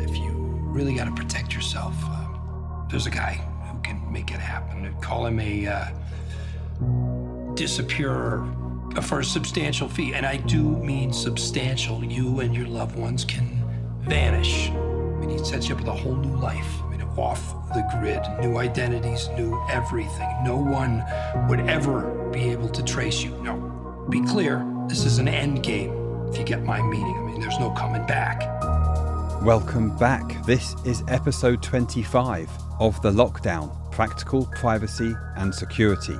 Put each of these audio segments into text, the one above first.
If you really got to protect yourself, there's a guy who can make it happen. Call him a disappearer for a substantial fee. And I do mean substantial. You and your loved ones can vanish. I mean, he sets you up with a whole new life. I mean, off the grid, new identities, new everything. No one would ever be able to trace you. Now, be clear, this is an end game, if you get my meaning. I mean, there's no coming back. Welcome back. This is episode 25 of The Lockdown, Practical Privacy and Security.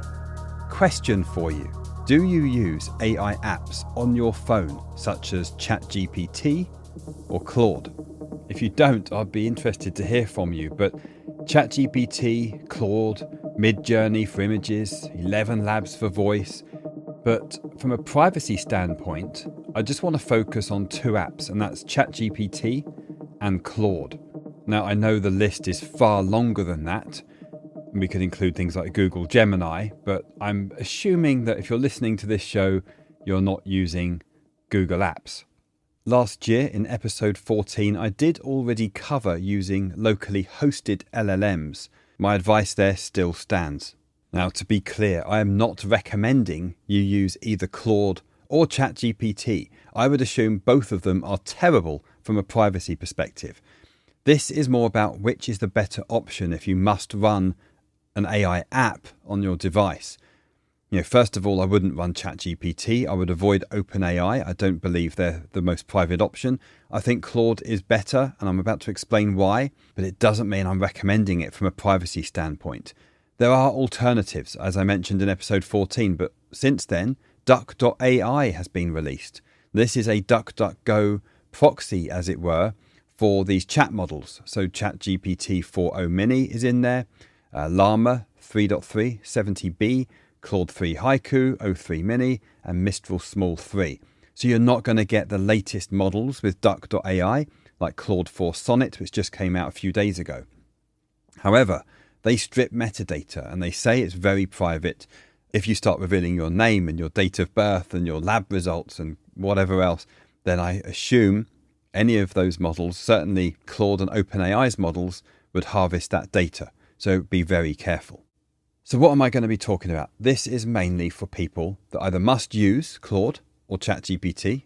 Question for you. Do you use AI apps on your phone, such as ChatGPT or Claude? If you don't, I'd be interested to hear from you, but ChatGPT, Claude, Midjourney for images, 11 Labs for voice. But from a privacy standpoint, I just want to focus on two apps, and that's ChatGPT and Claude. Now, I know the list is far longer than that. We could include things like Google Gemini, but I'm assuming that if you're listening to this show, you're not using Google Apps. Last year, in episode 14, I did already cover using locally hosted LLMs. My advice there still stands. Now, to be clear, I am not recommending you use either Claude or ChatGPT. I would assume both of them are terrible from a privacy perspective. This is more about which is the better option if you must run an AI app on your device. First of all, I wouldn't run ChatGPT. I would avoid OpenAI. I don't believe they're the most private option. I think Claude is better, and I'm about to explain why, but it doesn't mean I'm recommending it from a privacy standpoint. There are alternatives, as I mentioned in episode 14, but since then, Duck.ai has been released. This is a DuckDuckGo proxy, as it were, for these chat models. So ChatGPT 4.0 Mini is in there, Llama 3.3 70B, Claude 3 Haiku 03 Mini, and Mistral Small 3. So you're not going to get the latest models with Duck.ai, like Claude 4 Sonnet, which just came out a few days ago. However, they strip metadata, and they say it's very private. If you start revealing your name and your date of birth and your lab results and whatever else, then I assume any of those models, certainly Claude and OpenAI's models, would harvest that data. So be very careful. So what am I going to be talking about? This is mainly for people that either must use Claude or ChatGPT,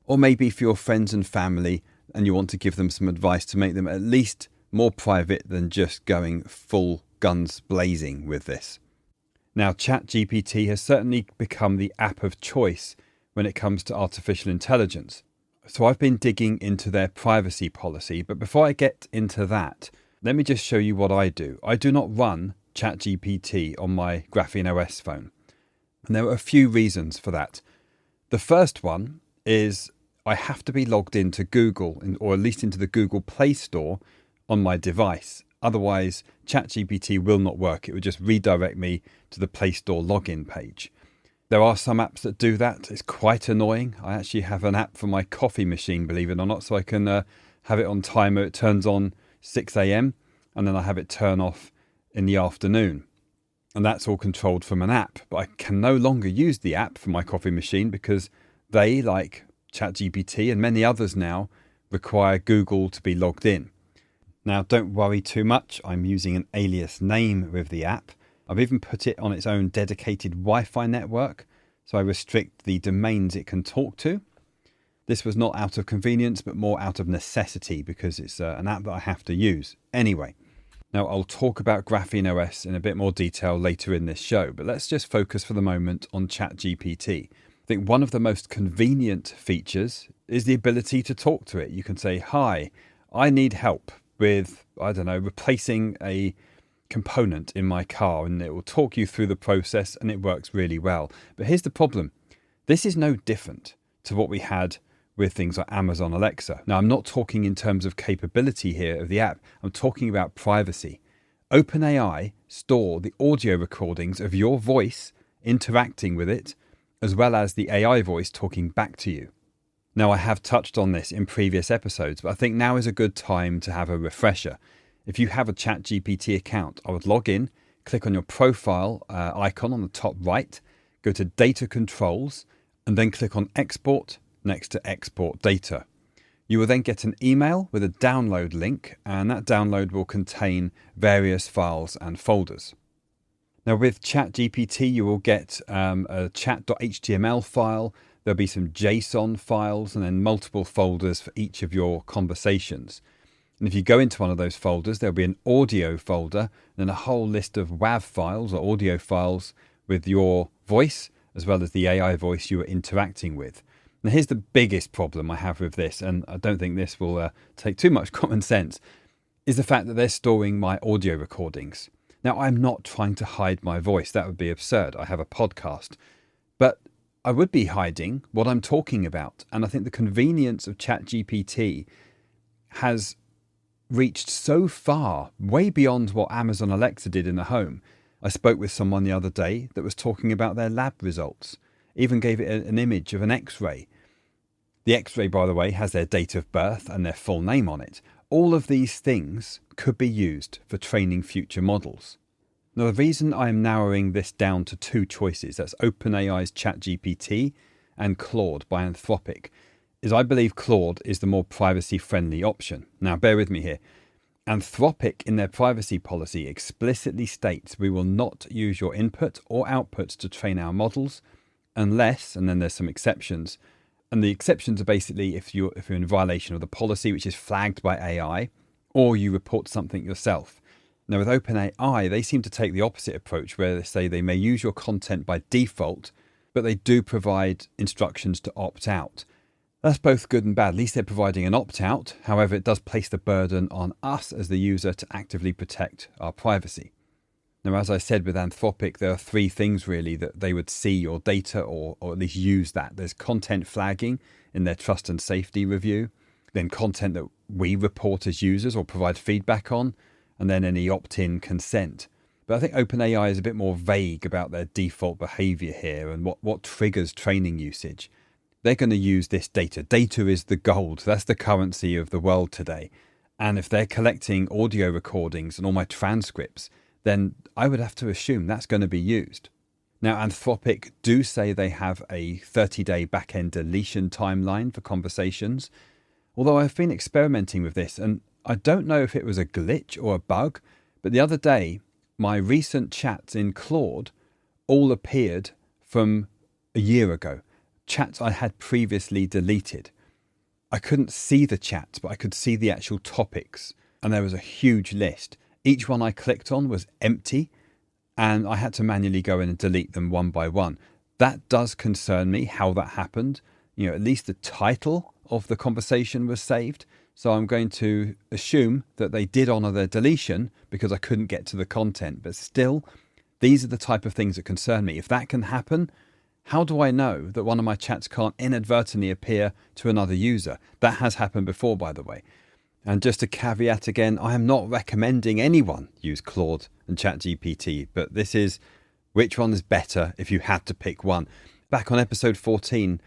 or maybe for your friends and family and you want to give them some advice to make them at least more private than just going full guns blazing with this. Now, ChatGPT has certainly become the app of choice when it comes to artificial intelligence. So I've been digging into their privacy policy, but before I get into that, let me just show you what I do. I do not run ChatGPT on my GrapheneOS phone. And there are a few reasons for that. The first one is I have to be logged into Google, or at least into the Google Play Store on my device. Otherwise, ChatGPT will not work. It would just redirect me to the Play Store login page. There are some apps that do that. It's quite annoying. I actually have an app for my coffee machine, believe it or not, so I can have it on timer. It turns on 6 a.m. and then I have it turn off in the afternoon. And that's all controlled from an app. But I can no longer use the app for my coffee machine because they, like ChatGPT and many others now, require Google to be logged in. Now, don't worry too much. I'm using an alias name with the app. I've even put it on its own dedicated Wi-Fi network, so I restrict the domains it can talk to. This was not out of convenience, but more out of necessity because it's an app that I have to use. Anyway, now I'll talk about GrapheneOS in a bit more detail later in this show, but let's just focus for the moment on ChatGPT. I think one of the most convenient features is the ability to talk to it. You can say, "Hi, I need help with, replacing a component in my car," and it will talk you through the process, and it works really well. But here's the problem. This is no different to what we had with things like Amazon Alexa. Now, I'm not talking in terms of capability here of the app. I'm talking about privacy. OpenAI store the audio recordings of your voice interacting with it, as well as the AI voice talking back to you. Now, I have touched on this in previous episodes, but I think now is a good time to have a refresher. If you have a ChatGPT account, I would log in, click on your profile icon on the top right, go to Data Controls, and then click on Export next to Export Data. You will then get an email with a download link, and that download will contain various files and folders. Now with ChatGPT, you will get a chat.html file. There'll be some JSON files and then multiple folders for each of your conversations. And if you go into one of those folders, there'll be an audio folder, and then a whole list of WAV files or audio files with your voice, as well as the AI voice you are interacting with. Now here's the biggest problem I have with this, and I don't think this will take too much common sense, is the fact that they're storing my audio recordings. Now, I'm not trying to hide my voice. That would be absurd. I have a podcast. But I would be hiding what I'm talking about. And I think the convenience of ChatGPT has reached so far, way beyond what Amazon Alexa did in the home. I spoke with someone the other day that was talking about their lab results, even gave it an image of an X-ray. The X-ray, by the way, has their date of birth and their full name on it. All of these things could be used for training future models. Now, the reason I am narrowing this down to two choices, that's OpenAI's ChatGPT and Claude by Anthropic, is I believe Claude is the more privacy-friendly option. Now, bear with me here. Anthropic, in their privacy policy, explicitly states we will not use your input or output to train our models unless, and then there's some exceptions, and the exceptions are basically if you're in violation of the policy, which is flagged by AI, or you report something yourself. Now, with OpenAI, they seem to take the opposite approach, where they say they may use your content by default, but they do provide instructions to opt out. That's both good and bad. At least they're providing an opt-out. However, it does place the burden on us as the user to actively protect our privacy. Now, as I said with Anthropic, there are three things really that they would see your data or at least use that. There's content flagging in their trust and safety review, then content that we report as users or provide feedback on, and then any opt-in consent. But I think OpenAI is a bit more vague about their default behavior here and what triggers training usage. They're going to use this data. Data is the gold. That's the currency of the world today. And if they're collecting audio recordings and all my transcripts, then I would have to assume that's going to be used. Now, Anthropic do say they have a 30-day back-end deletion timeline for conversations, although I've been experimenting with this, and I don't know if it was a glitch or a bug, but the other day, my recent chats in Claude all appeared from a year ago. Chats I had previously deleted. I couldn't see the chats, but I could see the actual topics, and there was a huge list. Each one I clicked on was empty, and I had to manually go in and delete them one by one. That does concern me, how that happened. You know, at least the title of the conversation was saved, so I'm going to assume that they did honour their deletion because I couldn't get to the content. But still, these are the type of things that concern me. If that can happen, how do I know that one of my chats can't inadvertently appear to another user? That has happened before, by the way. And just a caveat again, I am not recommending anyone use Claude and ChatGPT, but this is which one is better if you had to pick one. Back on episode 14,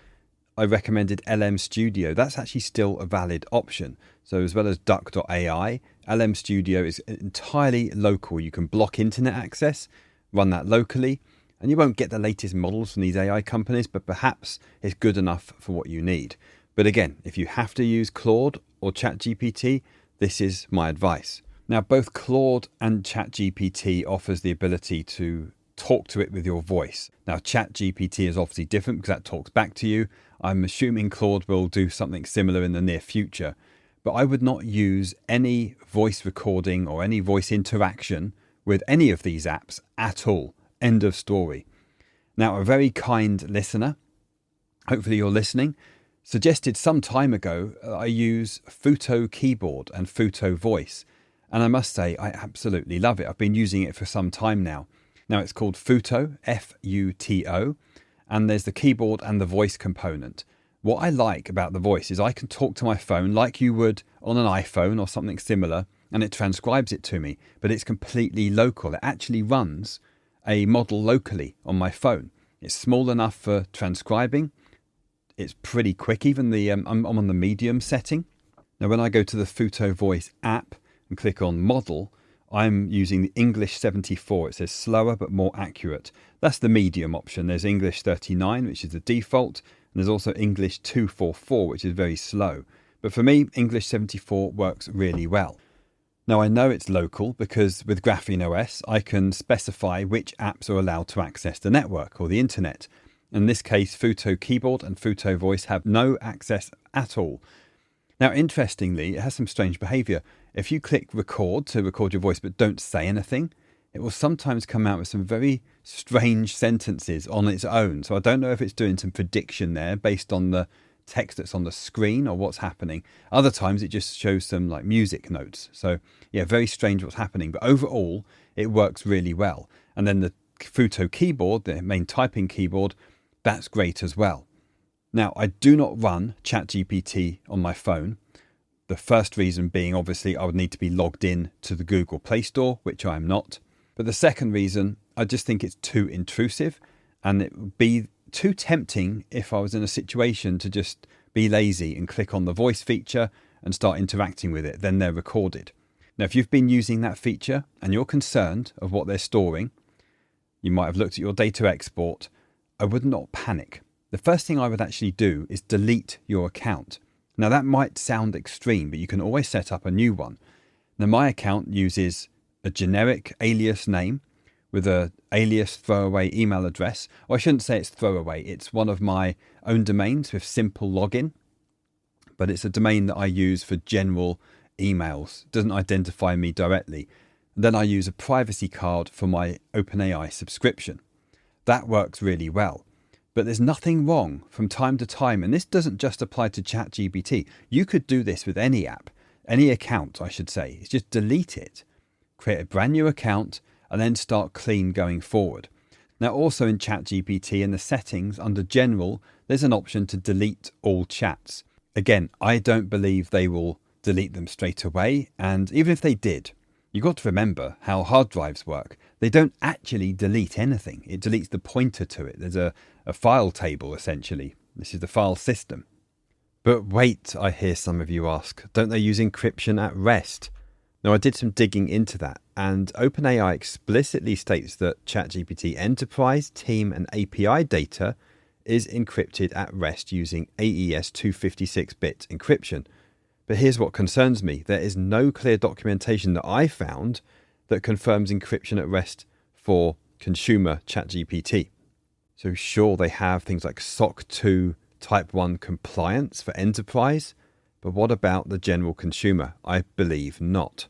I recommended LM Studio. That's actually still a valid option. So as well as Duck.ai, LM Studio is entirely local. You can block internet access, run that locally, and you won't get the latest models from these AI companies, but perhaps it's good enough for what you need. But again, if you have to use Claude or ChatGPT, this is my advice. Now, both Claude and ChatGPT offers the ability to talk to it with your voice. Now, ChatGPT is obviously different because that talks back to you. I'm assuming Claude will do something similar in the near future, but I would not use any voice recording or any voice interaction with any of these apps at all. End of story. Now, a very kind listener, hopefully you're listening, suggested some time ago I use FUTO keyboard and FUTO voice. And I must say, I absolutely love it. I've been using it for some time now. Now, it's called FUTO, F-U-T-O, and there's the keyboard and the voice component. What I like about the voice is I can talk to my phone like you would on an iPhone or something similar, and it transcribes it to me, but it's completely local. It actually runs a model locally on my phone. It's small enough for transcribing. It's pretty quick. Even I'm on the medium setting. Now, when I go to the FUTO voice app and click on model, I'm using the English 74. It says slower but more accurate. That's the medium option. There's English 39, which is the default, and there's also English 244, which is very slow. But for me, English 74 works really well. Now I know it's local because with GrapheneOS, I can specify which apps are allowed to access the network or the internet. In this case, FUTO Keyboard and FUTO Voice have no access at all. Now, interestingly, it has some strange behavior. If you click record to record your voice but don't say anything, it will sometimes come out with some very strange sentences on its own. So I don't know if it's doing some prediction there based on the text that's on the screen or what's happening. Other times it just shows some like music notes. So yeah, very strange what's happening. But overall, it works really well. And then the FUTO keyboard, the main typing keyboard, that's great as well. Now, I do not run ChatGPT on my phone. The first reason being, obviously, I would need to be logged in to the Google Play Store, which I am not. But the second reason, I just think it's too intrusive and it would be too tempting if I was in a situation to just be lazy and click on the voice feature and start interacting with it. Then they're recorded. Now, if you've been using that feature and you're concerned of what they're storing, you might have looked at your data export, I would not panic. The first thing I would actually do is delete your account. Now that might sound extreme, but you can always set up a new one. Now my account uses a generic alias name with a alias throwaway email address. Or I shouldn't say it's throwaway. It's one of my own domains with simple login, but it's a domain that I use for general emails. It doesn't identify me directly. Then I use a privacy card for my OpenAI subscription. That works really well. But there's nothing wrong from time to time, and this doesn't just apply to ChatGPT. You could do this with any app, any account, I should say. It's just delete it, create a brand new account, and then start clean going forward. Now, also in ChatGPT, in the settings under General, there's an option to delete all chats. Again, I don't believe they will delete them straight away, and even if they did, you've got to remember how hard drives work. They don't actually delete anything. It deletes the pointer to it. There's a file table, essentially. This is the file system. But wait, I hear some of you ask, don't they use encryption at rest? Now, I did some digging into that, and OpenAI explicitly states that ChatGPT Enterprise, Team, and API data is encrypted at rest using AES 256-bit encryption. But here's what concerns me. There is no clear documentation that I found that confirms encryption at rest for consumer ChatGPT. So sure, they have things like SOC 2 Type 1 compliance for enterprise, but what about the general consumer? I believe not.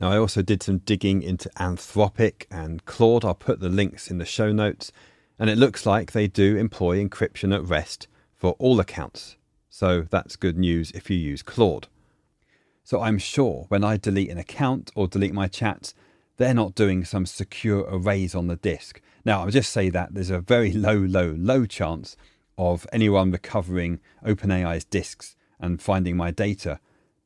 Now, I also did some digging into Anthropic and Claude. I'll put the links in the show notes, and it looks like they do employ encryption at rest for all accounts. So that's good news if you use Claude. So I'm sure when I delete an account or delete my chats, they're not doing some secure erase on the disk. Now, I'll just say that there's a very low chance of anyone recovering OpenAI's disks and finding my data,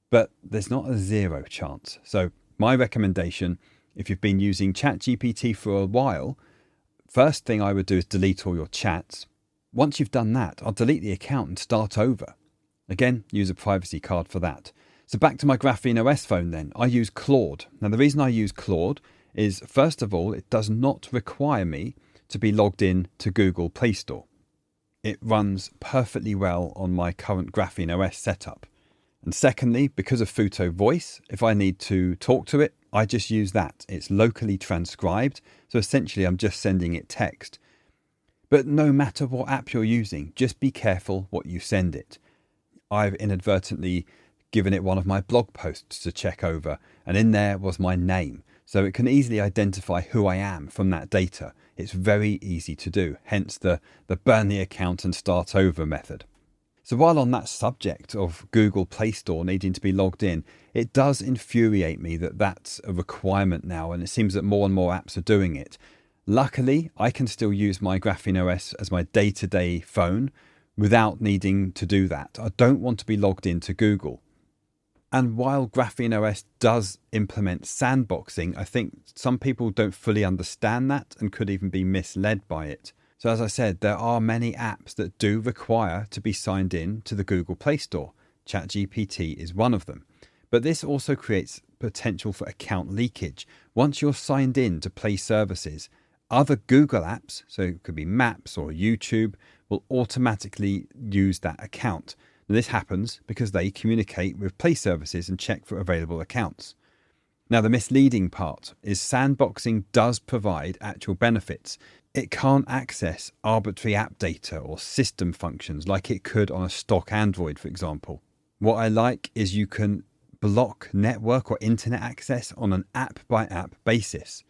but there's not a zero chance. So my recommendation, if you've been using ChatGPT for a while, first thing I would do is delete all your chats. Once you've done that, I'll delete the account and start over. Again, use a privacy card for that. So back to my GrapheneOS phone then. I use Claude. Now the reason I use Claude is, first of all, it does not require me to be logged in to Google Play Store. It runs perfectly well on my current GrapheneOS setup. And secondly, because of FUTO Voice, if I need to talk to it, I just use that. It's locally transcribed, so essentially I'm just sending it text. But no matter what app you're using, just be careful what you send it. I've inadvertently given it one of my blog posts to check over, and in there was my name. So it can easily identify who I am from that data. It's very easy to do, hence the burn the account and start over method. So while on that subject of Google Play Store needing to be logged in, it does infuriate me that that's a requirement now, and it seems that more and more apps are doing it. Luckily, I can still use my GrapheneOS as my day-to-day phone without needing to do that. I don't want to be logged into Google. And while GrapheneOS does implement sandboxing, I think some people don't fully understand that and could even be misled by it. So as I said, there are many apps that do require to be signed in to the Google Play Store. ChatGPT is one of them. But this also creates potential for account leakage. Once you're signed in to Play services, other Google apps, so it could be Maps or YouTube, will automatically use that account. Now, this happens because they communicate with Play services and check for available accounts. Now, the misleading part is sandboxing does provide actual benefits. It can't access arbitrary app data or system functions like it could on a stock Android, for example. What I like is you can block network or internet access on an app-by-app basis.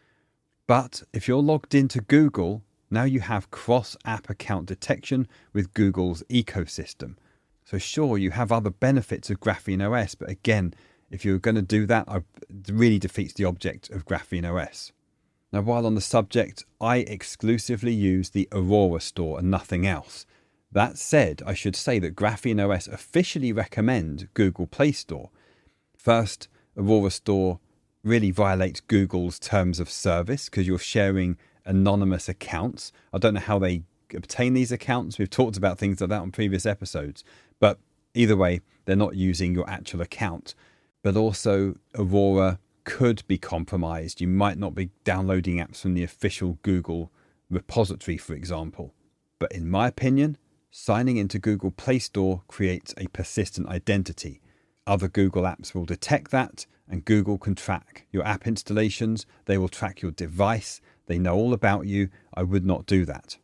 But if you're logged into Google, now you have cross-app account detection with Google's ecosystem. So sure, you have other benefits of GrapheneOS, but again, if you're going to do that, it really defeats the object of GrapheneOS. Now, while on the subject, I exclusively use the Aurora store and nothing else. That said, I should say that GrapheneOS officially recommend Google Play Store. First, Aurora store really violates Google's terms of service because you're sharing anonymous accounts. I don't know how they obtain these accounts. We've talked about things like that on previous episodes. But either way, they're not using your actual account. But also, Aurora could be compromised. You might not be downloading apps from the official Google repository, for example. But in my opinion, signing into Google Play Store creates a persistent identity. Other Google apps will detect that, and Google can track your app installations. They will track your device. They know all about you. I would not do that.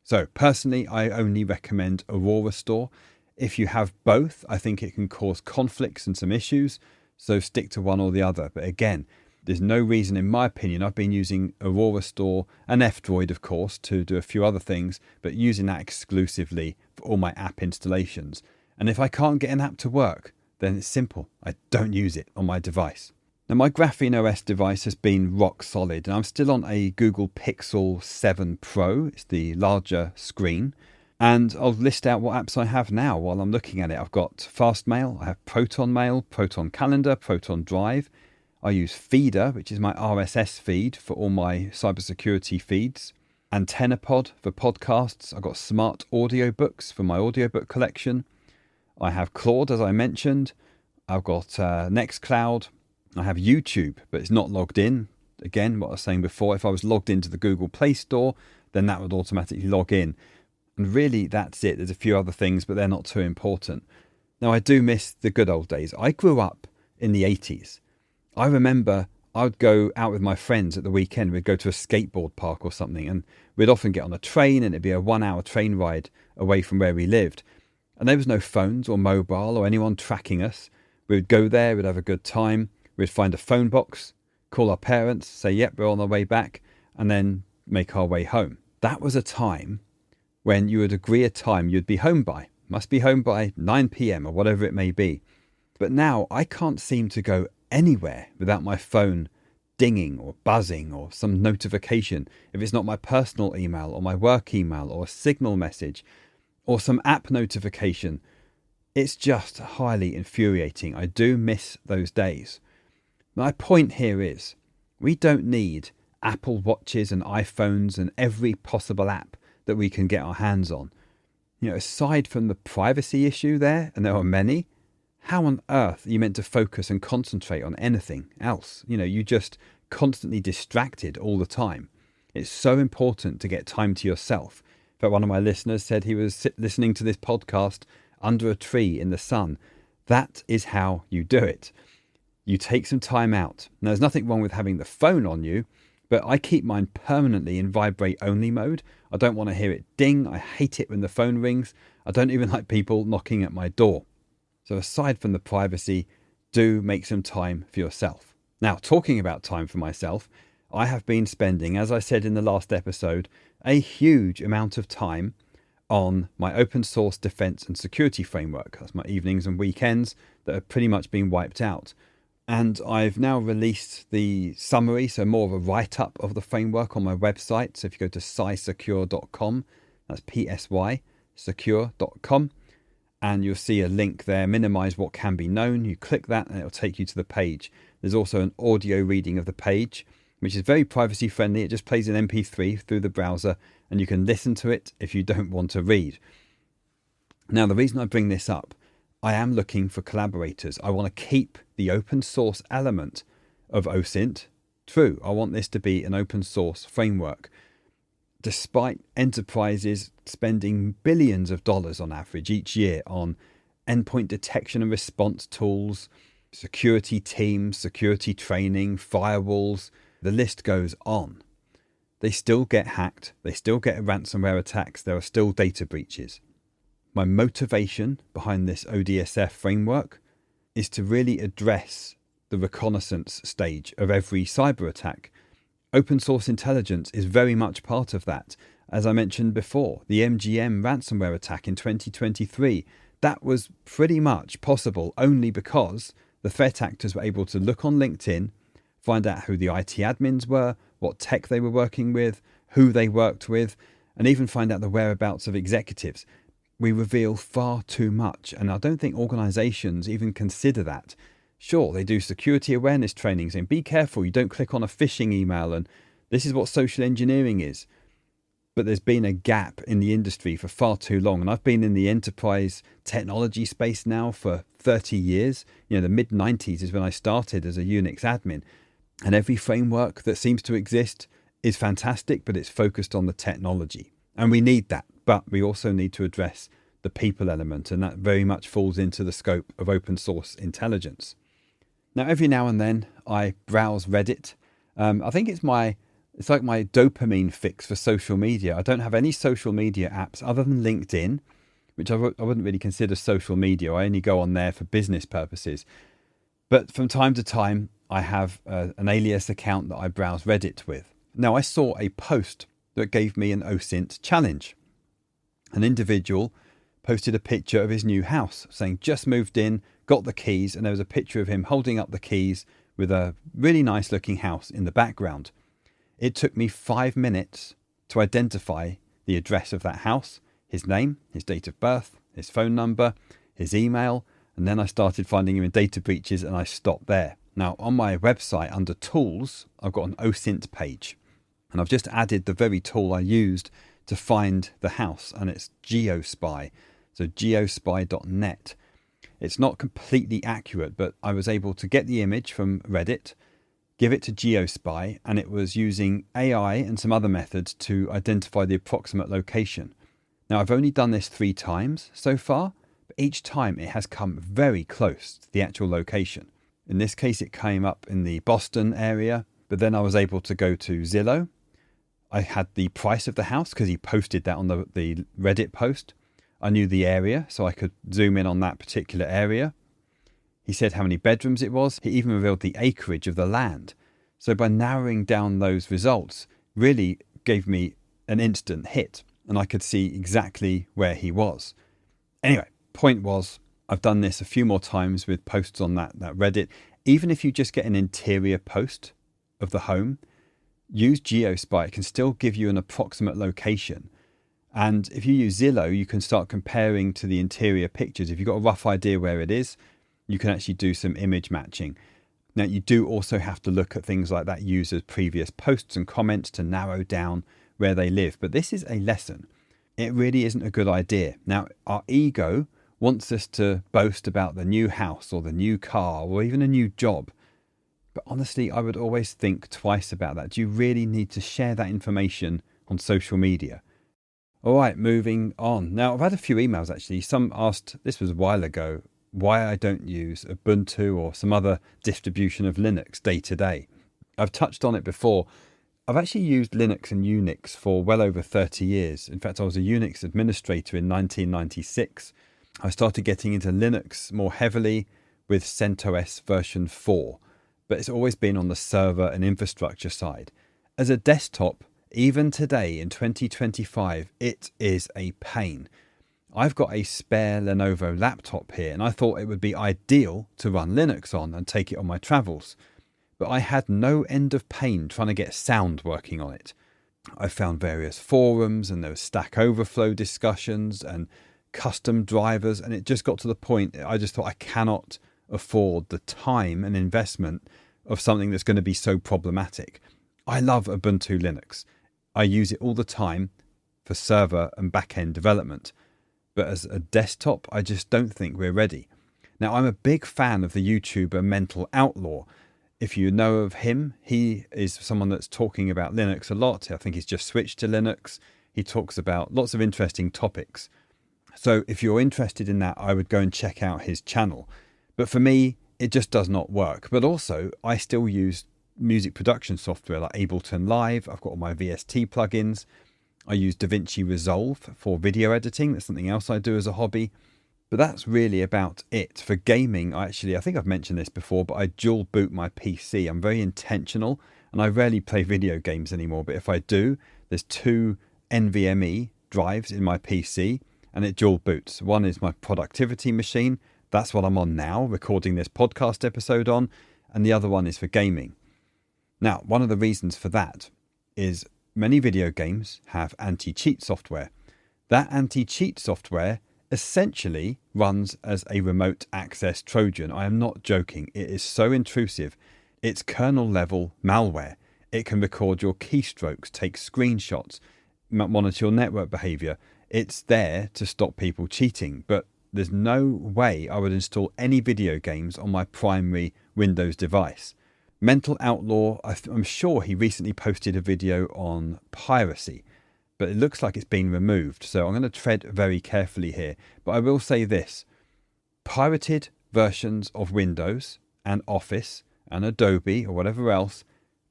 So personally, I only recommend Aurora Store. If you have both, I think it can cause conflicts and some issues. So stick to one or the other. But again, there's no reason, in my opinion, I've been using Aurora Store and F-Droid, of course, to do a few other things, but using that exclusively for all my app installations. And if I can't get an app to work, then it's simple. I don't use it on my device. Now, my GrapheneOS device has been rock solid, and I'm still on a Google Pixel 7 Pro. It's the larger screen. And I'll list out what apps I have now while I'm looking at it. I've got Fastmail, I have Proton Mail, Proton Calendar, Proton Drive. I use Feeder, which is my RSS feed for all my cybersecurity feeds. AntennaPod for podcasts. I've got Smart Audiobooks for my audiobook collection. I have Claude, as I mentioned. I've got Nextcloud. I have YouTube, but it's not logged in. Again, what I was saying before, if I was logged into the Google Play Store, then that would automatically log in. And really, that's it. There's a few other things, but they're not too important. Now, I do miss the good old days. I grew up in the 80s. I remember I would go out with my friends at the weekend. We'd go to a skateboard park or something, and we'd often get on a train, and it'd be a 1-hour train ride away from where we lived. And there was no phones or mobile or anyone tracking us. We would go there, we'd have a good time. We'd find a phone box, call our parents, say, yep, we're on our way back, and then make our way home. That was a time when you would agree a time you'd be home by. Must be home by 9 p.m. or whatever it may be. But now I can't seem to go anywhere without my phone dinging or buzzing or some notification. If it's not my personal email or my work email or a Signal message or some app notification, it's just highly infuriating. I do miss those days. My point here is we don't need Apple Watches and iPhones and every possible app that we can get our hands on. You know, aside from the privacy issue there, and there are many, how on earth are you meant to focus and concentrate on anything else? You know, you just constantly distracted all the time. It's so important to get time to yourself. In fact, one of my listeners said he was listening to this podcast under a tree in the sun. That is how you do it. You take some time out. Now, there's nothing wrong with having the phone on you, but I keep mine permanently in vibrate only mode. I don't want to hear it ding. I hate it when the phone rings. I don't even like people knocking at my door. So aside from the privacy, do make some time for yourself. Now, talking about time for myself, I have been spending, as I said in the last episode, a huge amount of time on my open source defense and security framework. That's my evenings and weekends that have pretty much been wiped out. And I've now released the summary, so more of a write-up of the framework on my website. So if you go to psysecure.com, that's PSY, secure.com, and you'll see a link there, minimize what can be known. You click that and it'll take you to the page. There's also an audio reading of the page, which is very privacy friendly. It just plays an MP3 through the browser and you can listen to it if you don't want to read. Now, the reason I bring this up, I am looking for collaborators. I want to keep the open source element of OSINT true. I want this to be an open source framework. Despite enterprises spending billions of dollars on average each year on endpoint detection and response tools, security teams, security training, firewalls. The list goes on. They still get hacked. They still get ransomware attacks. There are still data breaches. My motivation behind this ODSF framework is to really address the reconnaissance stage of every cyber attack. Open source intelligence is very much part of that. As I mentioned before, the MGM ransomware attack in 2023, that was pretty much possible only because the threat actors were able to look on LinkedIn, find out who the IT admins were, what tech they were working with, who they worked with, and even find out the whereabouts of executives. We reveal far too much, and I don't think organizations even consider that. Sure, they do security awareness training saying, be careful, you don't click on a phishing email, and this is what social engineering is. But there's been a gap in the industry for far too long, and I've been in the enterprise technology space now for 30 years. The mid-90s is when I started as a Unix admin. And every framework that seems to exist is fantastic, but it's focused on the technology. And we need that, but we also need to address the people element, and that very much falls into the scope of open source intelligence. Now, every now and then I browse Reddit. I think it's like my dopamine fix for social media. I don't have any social media apps other than LinkedIn, which I wouldn't really consider social media. I only go on there for business purposes. But from time to time, I have an alias account that I browse Reddit with. Now, I saw a post that gave me an OSINT challenge. An individual posted a picture of his new house saying, just moved in, got the keys, and there was a picture of him holding up the keys with a really nice looking house in the background. It took me 5 minutes to identify the address of that house, his name, his date of birth, his phone number, his email, and then I started finding him in data breaches and I stopped there. Now, on my website under Tools, I've got an OSINT page, and I've just added the very tool I used to find the house, and it's GeoSpy, so geospy.net. It's not completely accurate, but I was able to get the image from Reddit, give it to GeoSpy, and it was using AI and some other methods to identify the approximate location. Now, I've only done this 3 times so far, but each time it has come very close to the actual location. In this case, it came up in the Boston area, but then I was able to go to Zillow. I had the price of the house because he posted that on the Reddit post. I knew the area, so I could zoom in on that particular area. He said how many bedrooms it was. He even revealed the acreage of the land. So by narrowing down those results, really gave me an instant hit, and I could see exactly where he was. Anyway, point was, I've done this a few more times with posts on that Reddit. Even if you just get an interior post of the home, use GeoSpy. It can still give you an approximate location. And if you use Zillow, you can start comparing to the interior pictures. If you've got a rough idea where it is, you can actually do some image matching. Now, you do also have to look at things like that user's previous posts and comments to narrow down where they live. But this is a lesson. It really isn't a good idea. Now, our ego wants us to boast about the new house or the new car or even a new job. But honestly, I would always think twice about that. Do you really need to share that information on social media? All right, moving on. Now, I've had a few emails actually. Some asked, this was a while ago, why I don't use Ubuntu or some other distribution of Linux day to day. I've touched on it before. I've actually used Linux and Unix for well over 30 years. In fact, I was a Unix administrator in 1996. I started getting into Linux more heavily with CentOS version 4, but it's always been on the server and infrastructure side. As a desktop, even today in 2025, it is a pain. I've got a spare Lenovo laptop here, and I thought it would be ideal to run Linux on and take it on my travels. But I had no end of pain trying to get sound working on it. I found various forums, and there was Stack Overflow discussions and custom drivers, and it just got to the point I just thought I cannot afford the time and investment of something that's going to be so problematic. I love Ubuntu Linux. I use it all the time for server and back-end development. But as a desktop, I just don't think we're ready. Now, I'm a big fan of the YouTuber Mental Outlaw. If you know of him, he is someone that's talking about Linux a lot. I think he's just switched to Linux. He talks about lots of interesting topics. So if you're interested in that, I would go and check out his channel. But for me, it just does not work. But also, I still use music production software like Ableton Live. I've got all my VST plugins. I use DaVinci Resolve for video editing. That's something else I do as a hobby. But that's really about it. For gaming, I think I've mentioned this before, but I dual boot my PC. I'm very intentional, and I rarely play video games anymore. But if I do, there's 2 NVMe drives in my PC, and it dual boots. One is my productivity machine. That's what I'm on now, recording this podcast episode on. And the other one is for gaming. Now, one of the reasons for that is many video games have anti-cheat software. That anti-cheat software essentially runs as a remote access Trojan. I am not joking. It is so intrusive. It's kernel level malware. It can record your keystrokes, take screenshots, monitor your network behavior. It's there to stop people cheating, but there's no way I would install any video games on my primary Windows device. Mental Outlaw, I'm sure he recently posted a video on piracy, but it looks like it's been removed. So I'm going to tread very carefully here. But I will say this: pirated versions of Windows and Office and Adobe or whatever else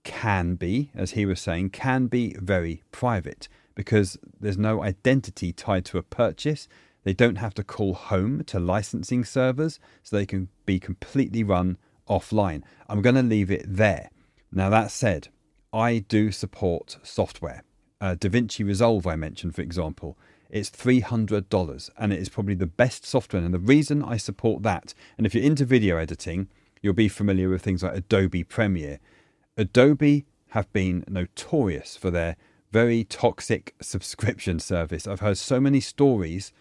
can be, as he was saying, can be very private because there's no identity tied to a purchase. They don't have to call home to licensing servers, so they can be completely run offline. I'm going to leave it there. Now, that said, I do support software. DaVinci Resolve, I mentioned, for example, it's $300, and it is probably the best software. And the reason I support that, and if you're into video editing, you'll be familiar with things like Adobe Premiere. Adobe have been notorious for their very toxic subscription service. I've heard so many stories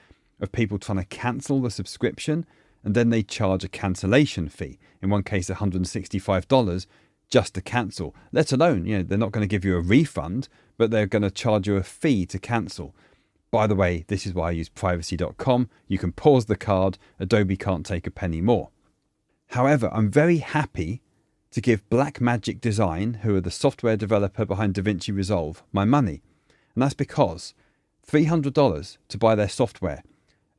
of people trying to cancel the subscription, and then they charge a cancellation fee. In one case, $165 just to cancel. Let alone, they're not going to give you a refund, but they're going to charge you a fee to cancel. By the way, this is why I use privacy.com. You can pause the card. Adobe can't take a penny more. However, I'm very happy to give Blackmagic Design, who are the software developer behind DaVinci Resolve, my money. And that's because $300 to buy their software,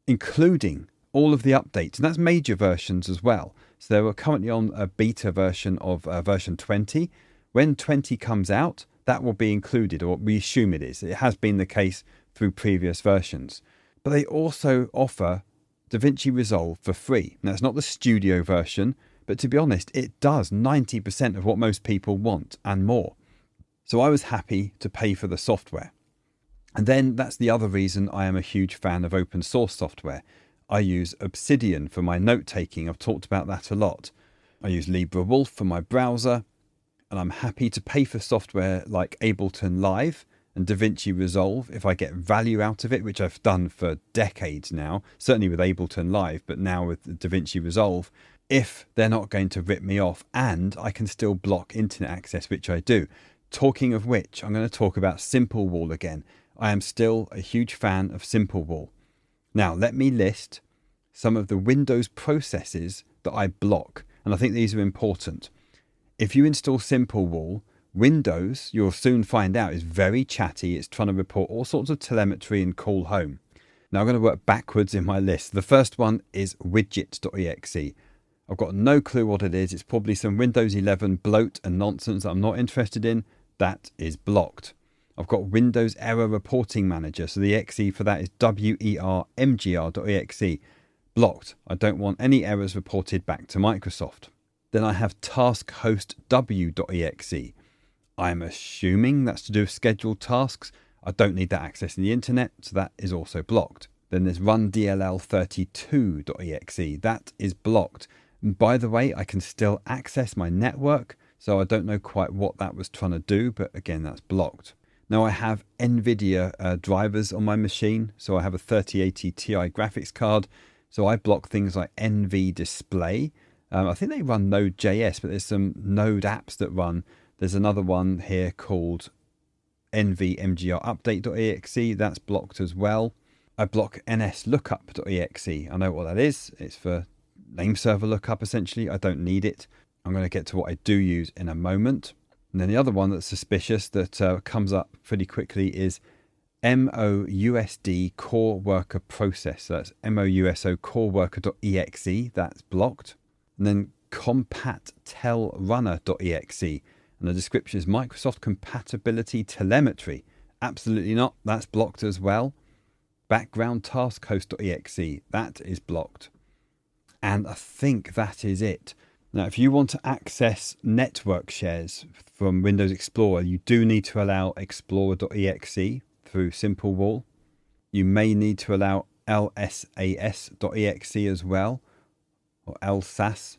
including all of the updates, and that's major versions as well. So they were currently on a beta version of version 20. When 20 comes out, that will be included, or we assume it is. It has been the case through previous versions. But they also offer DaVinci Resolve for free. Now, it's not the studio version, but to be honest, it does 90% of what most people want and more. So I was happy to pay for the software. And then that's the other reason I am a huge fan of open source software. I use Obsidian for my note-taking. I've talked about that a lot. I use LibreWolf for my browser, and I'm happy to pay for software like Ableton Live and DaVinci Resolve if I get value out of it, which I've done for decades now, certainly with Ableton Live, but now with DaVinci Resolve, if they're not going to rip me off, and I can still block internet access, which I do. Talking of which, I'm going to talk about SimpleWall again. I am still a huge fan of SimpleWall. Now, let me list some of the Windows processes that I block, and I think these are important. If you install SimpleWall, Windows, you'll soon find out, is very chatty. It's trying to report all sorts of telemetry and call home. Now, I'm going to work backwards in my list. The first one is widget.exe. I've got no clue what it is. It's probably some Windows 11 bloat and nonsense that I'm not interested in. That is blocked. I've got Windows Error Reporting Manager, so the exe for that is wermgr.exe. Blocked. I don't want any errors reported back to Microsoft. Then I have taskhostw.exe. I'm assuming that's to do with scheduled tasks. I don't need that access in the internet, so that is also blocked. Then there's rundll32.exe. That is blocked. And by the way, I can still access my network, so I don't know quite what that was trying to do, but again, that's blocked. Now I have NVIDIA drivers on my machine, so I have a 3080 Ti graphics card, so I block things like NV Display. I think they run Node.js, but there's some Node apps that run. There's another one here called nvmgrupdate.exe, that's blocked as well. I block nslookup.exe. I know what that is. It's for name server lookup, essentially. I don't need it. I'm going to get to what I do use in a moment. And then the other one that's suspicious that comes up pretty quickly is MOUSD core worker process. So that's MOUSO core worker.exe. That's blocked. And then compattelrunner.exe. And the description is Microsoft compatibility telemetry. Absolutely not. That's blocked as well. Background task host.exe. That is blocked. And I think that is it. Now, if you want to access network shares from Windows Explorer, you do need to allow explorer.exe through SimpleWall. You may need to allow lsas.exe as well, or lsas.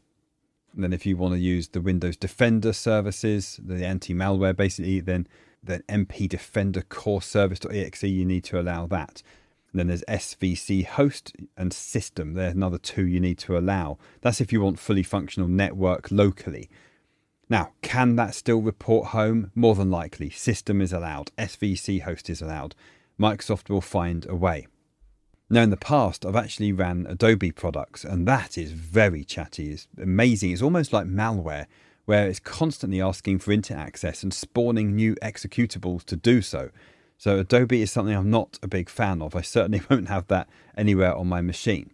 And then if you want to use the Windows Defender services, the anti-malware basically, then MP Defender core service.exe, you need to allow that. And then there's SVC host and system. There's another two you need to allow. That's if you want fully functional network locally. Now, can that still report home? More than likely. System is allowed. SVC host is allowed. Microsoft will find a way. Now, in the past, I've actually ran Adobe products, and that is very chatty. It's amazing. It's almost like malware, where it's constantly asking for internet access and spawning new executables to do so. So Adobe is something I'm not a big fan of. I certainly won't have that anywhere on my machine.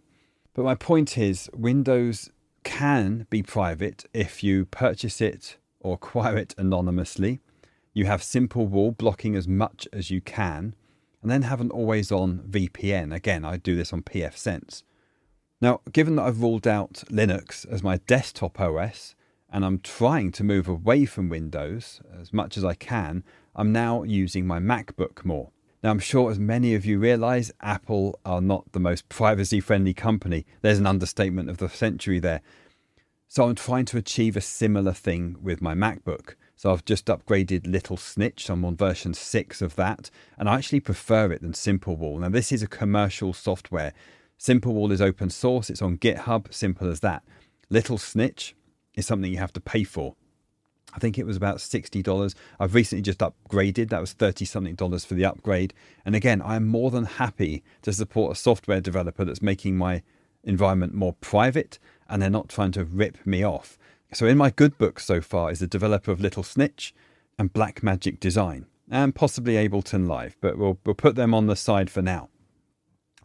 But my point is, Windows can be private if you purchase it or acquire it anonymously. You have SimpleWall blocking as much as you can, and then have an always-on VPN. Again, I do this on pfSense. Now, given that I've ruled out Linux as my desktop OS, and I'm trying to move away from Windows as much as I can, I'm now using my MacBook more. Now, I'm sure as many of you realise, Apple are not the most privacy-friendly company. There's an understatement of the century there. So I'm trying to achieve a similar thing with my MacBook. So I've just upgraded Little Snitch. I'm on version 6 of that, and I actually prefer it than SimpleWall. Now, this is a commercial software. SimpleWall is open source. It's on GitHub. Simple as that. Little Snitch is something you have to pay for. I think it was about $60. I've recently just upgraded. That was $30-something for the upgrade. And again, I'm more than happy to support a software developer that's making my environment more private, and they're not trying to rip me off. So in my good books so far is the developer of Little Snitch and Blackmagic Design, and possibly Ableton Live, but we'll put them on the side for now.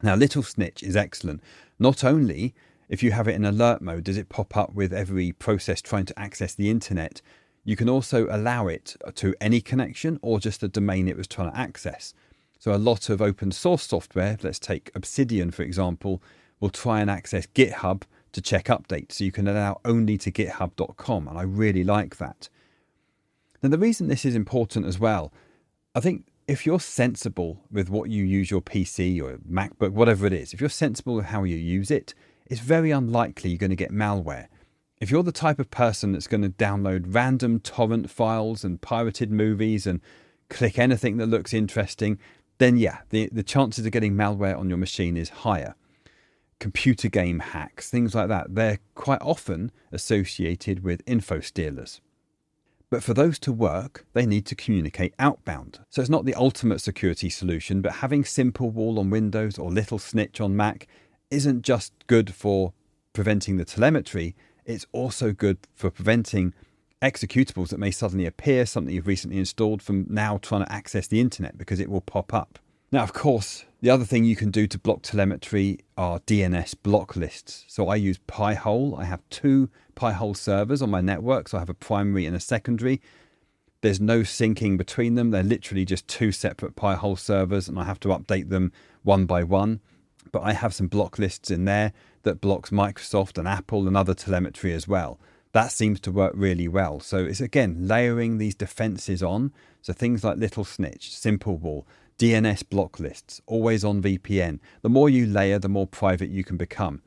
Now, Little Snitch is excellent. Not only if you have it in alert mode does it pop up with every process trying to access the internet, you can also allow it to any connection or just the domain it was trying to access. So a lot of open source software, let's take Obsidian for example, will try and access GitHub to check updates. So you can allow only to github.com, and I really like that. Now, the reason this is important as well, I think if you're sensible with what you use your PC or MacBook, whatever it is, if you're sensible with how you use it, it's very unlikely you're going to get malware. If you're the type of person that's going to download random torrent files and pirated movies and click anything that looks interesting, then yeah, the chances of getting malware on your machine is higher. Computer game hacks, things like that, they're quite often associated with info stealers. But for those to work, they need to communicate outbound. So it's not the ultimate security solution, but having SimpleWall on Windows or Little Snitch on Mac isn't just good for preventing the telemetry, it's also good for preventing executables that may suddenly appear, something you've recently installed, from now trying to access the internet, because it will pop up. Now, of course, the other thing you can do to block telemetry are DNS block lists. So I use Pi-hole. I have 2 Pi-hole servers on my network. So I have a primary and a secondary. There's no syncing between them. They're literally just 2 separate Pi-hole servers, and I have to update them one by one. But I have some block lists in there that blocks Microsoft and Apple and other telemetry as well. That seems to work really well. So it's, again, layering these defenses on. So things like Little Snitch, SimpleWall, DNS block lists, always on VPN. The more you layer, the more private you can become.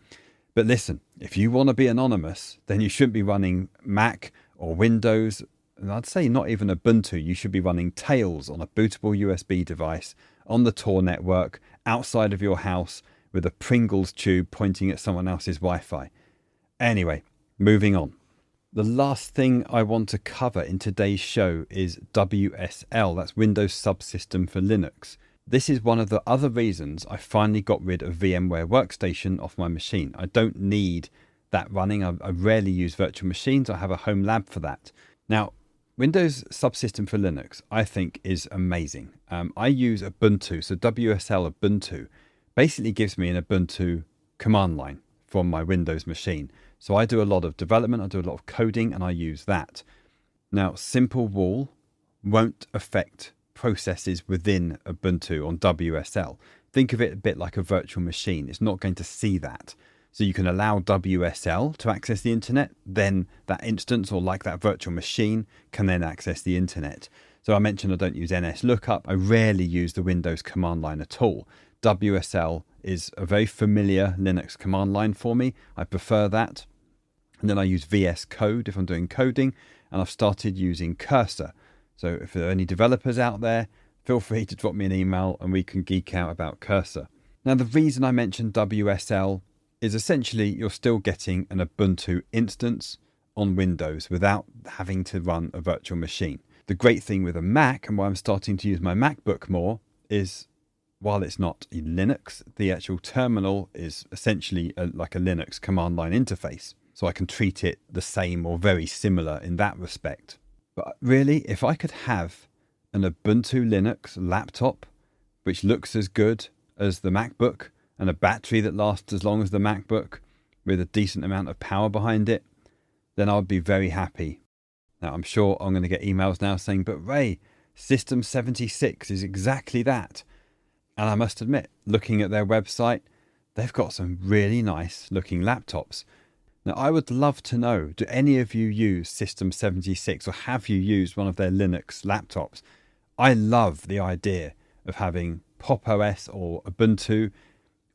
But listen, if you want to be anonymous, then you shouldn't be running Mac or Windows. And I'd say not even Ubuntu. You should be running Tails on a bootable USB device on the Tor network outside of your house with a Pringles tube pointing at someone else's Wi-Fi. Anyway, moving on. The last thing I want to cover in today's show is WSL, that's Windows Subsystem for Linux. This is one of the other reasons I finally got rid of VMware Workstation off my machine. I don't need that running. I rarely use virtual machines. I have a home lab for that. Now, Windows Subsystem for Linux, I think, is amazing. I use Ubuntu. So WSL Ubuntu basically gives me an Ubuntu command line from my Windows machine. So I do a lot of development, I do a lot of coding, and I use that. Now, SimpleWall won't affect processes within Ubuntu on WSL. Think of it a bit like a virtual machine. It's not going to see that. So you can allow WSL to access the internet, then that instance, or like that virtual machine, can then access the internet. So I mentioned I don't use NSLOOKUP. I rarely use the Windows command line at all. WSL is a very familiar Linux command line for me. I prefer that. And then I use VS Code if I'm doing coding, and I've started using Cursor. So if there are any developers out there, feel free to drop me an email and we can geek out about Cursor. Now, the reason I mentioned WSL is essentially you're still getting an Ubuntu instance on Windows without having to run a virtual machine. The great thing with a Mac, and why I'm starting to use my MacBook more, is while it's not in Linux, the actual terminal is essentially like a Linux command line interface. So I can treat it the same or very similar in that respect. But really, if I could have an Ubuntu Linux laptop, which looks as good as the MacBook, and a battery that lasts as long as the MacBook, with a decent amount of power behind it, then I'd be very happy. Now, I'm sure I'm going to get emails now saying, but Ray, System76 is exactly that. And I must admit, looking at their website, they've got some really nice looking laptops. Now, I would love to know, do any of you use System76 or have you used one of their Linux laptops? I love the idea of having Pop! OS or Ubuntu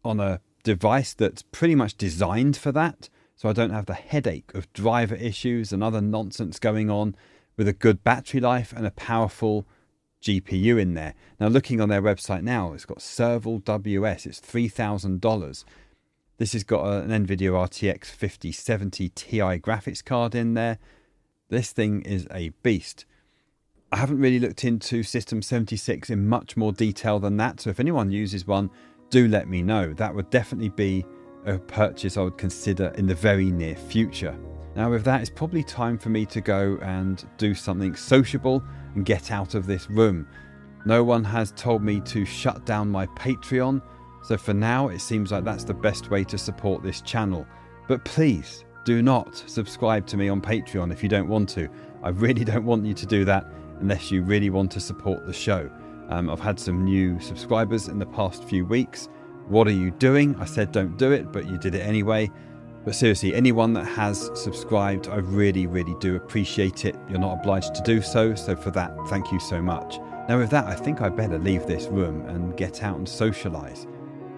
on a device that's pretty much designed for that, so I don't have the headache of driver issues and other nonsense going on, with a good battery life and a powerful GPU in there. Now, looking on their website now, it's got Serval WS, it's $3,000. This has got an NVIDIA RTX 5070 Ti graphics card in there. This thing is a beast. I haven't really looked into System76 in much more detail than that, so if anyone uses one, do let me know. That would definitely be a purchase I would consider in the very near future. Now, with that, it's probably time for me to go and do something sociable and get out of this room. No one has told me to shut down my Patreon, so for now it seems like that's the best way to support this channel. But please do not subscribe to me on Patreon if you don't want to. I really don't want you to do that unless you really want to support the show. I've had some new subscribers in the past few weeks. What are you doing? I said don't do it, but you did it anyway. But seriously, anyone that has subscribed, I really, really do appreciate it. You're not obliged to do so, so for that, thank you so much. Now with that, I think I better leave this room and get out and socialise.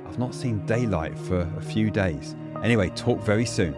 I've not seen daylight for a few days. Anyway, talk very soon.